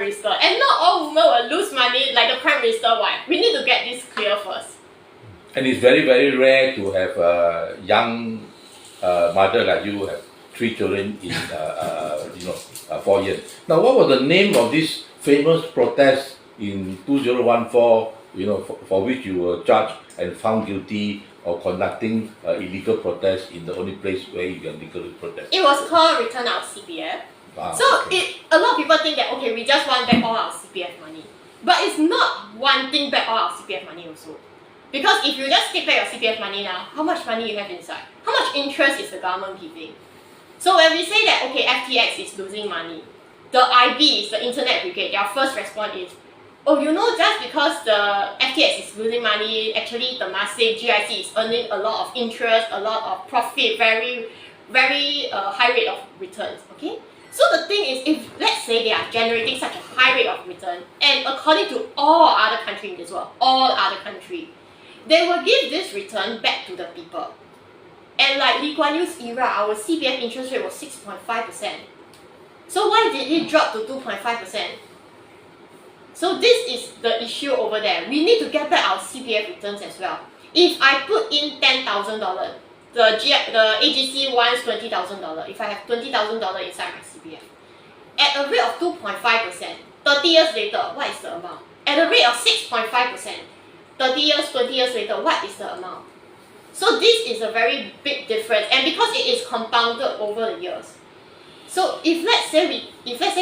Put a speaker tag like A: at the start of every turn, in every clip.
A: Minister. And not all women will lose money like the Prime Minister. Why? We need to get this clear first.
B: And it's very, very rare to have a young mother like you have 3 children in 4 years. Now, what was the name of this famous protest in 2014? For which you were charged and found guilty of conducting illegal protest in the only place where you can legally protest.
A: It was called Return Our CPF. A lot of people think that okay, we just want back all our CPF money, but it's not wanting back all our CPF money also. Because if you just take back your CPF money now, how much money you have inside? How much interest is the government giving? So when we say that okay, FTX is losing money, the IB, the Internet Brigade, their first response is, oh, just because the FTX is losing money, actually Temasek, GIC is earning a lot of interest, a lot of profit, very, very high rate of returns, okay? So the thing is, if let's say they are generating such a high rate of return, and according to all other countries in this world, all other countries, they will give this return back to the people. And like Lee Kuan Yew's era, our CPF interest rate was 6.5%. So why did it drop to 2.5%? So this is the issue over there. We need to get back our CPF returns as well. If I put in $10,000, the AGC wants $20,000. If I have $20,000 inside my CPF, at a rate of 2.5%, 30 years later, what is the amount? At a rate of 6.5%, 30 years, 20 years later, what is the amount? So this is a very big difference, and because it is compounded over the years. So if let's say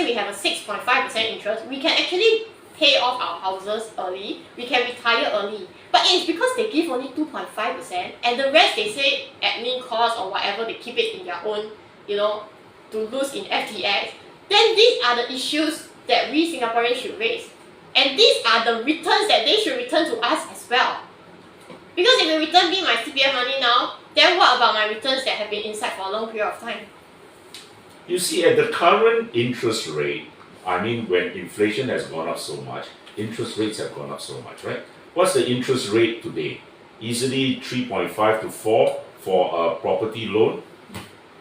A: we have a 6.5% interest, we can actually pay off our houses early, we can retire early. But it's because they give only 2.5%, and the rest they say admin costs or whatever, they keep it in their own, to lose in FTX. Then these are the issues that we Singaporeans should raise. And these are the returns that they should return to us as well. Because if you return me my CPF money now, then what about my returns that have been inside for a long period of time?
C: You see, at the current interest rate, when inflation has gone up so much, interest rates have gone up so much, right? What's the interest rate today? Easily 3.5 to 4 for a property loan.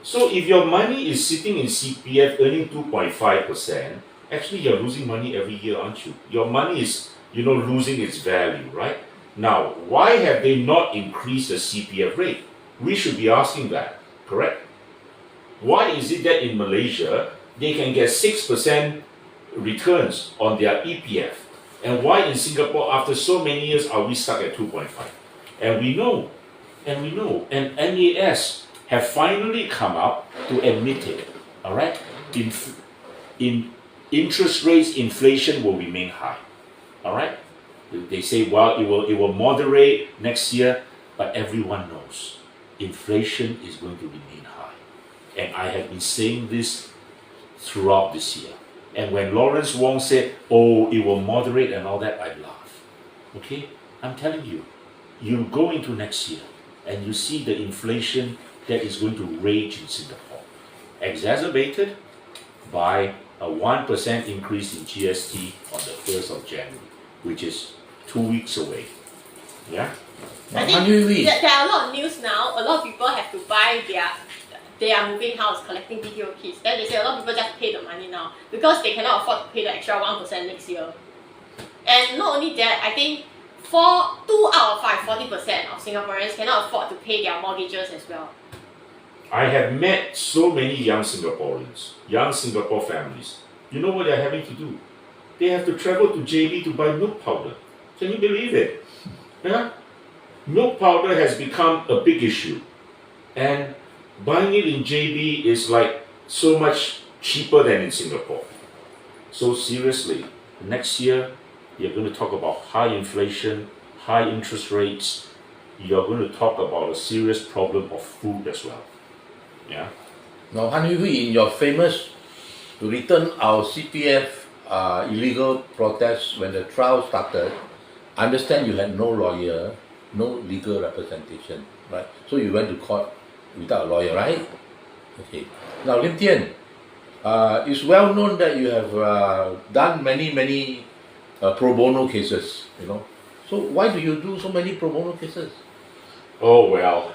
C: So if your money is sitting in CPF earning 2.5%, actually you're losing money every year, aren't you? Your money is, losing its value, right? Now, why have they not increased the CPF rate? We should be asking that, correct? Why is it that in Malaysia, they can get 6% returns on their EPF? And why in Singapore, after so many years, are we stuck at 2.5? And we know, and MAS have finally come out to admit it, all right? In interest rates, inflation will remain high, all right? They say, well, it will moderate next year, but everyone knows inflation is going to remain high. And I have been saying this throughout this year. And when Lawrence Wong said, oh, it will moderate and all that, I laugh. Okay? I'm telling you, you go into next year and you see the inflation that is going to rage in Singapore, exacerbated by a 1% increase in GST on the 1st of January, which is 2 weeks away. Yeah?
A: I think there are a lot of news now. A lot of people have to buy they are moving house, collecting BTO kits. Then they say a lot of people just pay the money now because they cannot afford to pay the extra 1% next year. And not only that, I think 2 out of 5, 40% of Singaporeans cannot afford to pay their mortgages as well.
C: I have met so many young Singaporeans, young Singapore families. You know what they're having to do? They have to travel to JB to buy milk powder. Can you believe it? Yeah? Milk powder has become a big issue. And buying it in JB is like so much cheaper than in Singapore. So seriously, next year, you're going to talk about high inflation, high interest rates. You're going to talk about a serious problem of food as well. Yeah.
B: Now, Hui Hui, in your famous to return our CPF illegal protest when the trial started, I understand you had no lawyer, no legal representation, right? So you went to court without a lawyer, right? Okay. Now, Lim Tian, it's well known that you have done many pro bono cases, So why do you do so many pro bono cases?
C: Oh, well,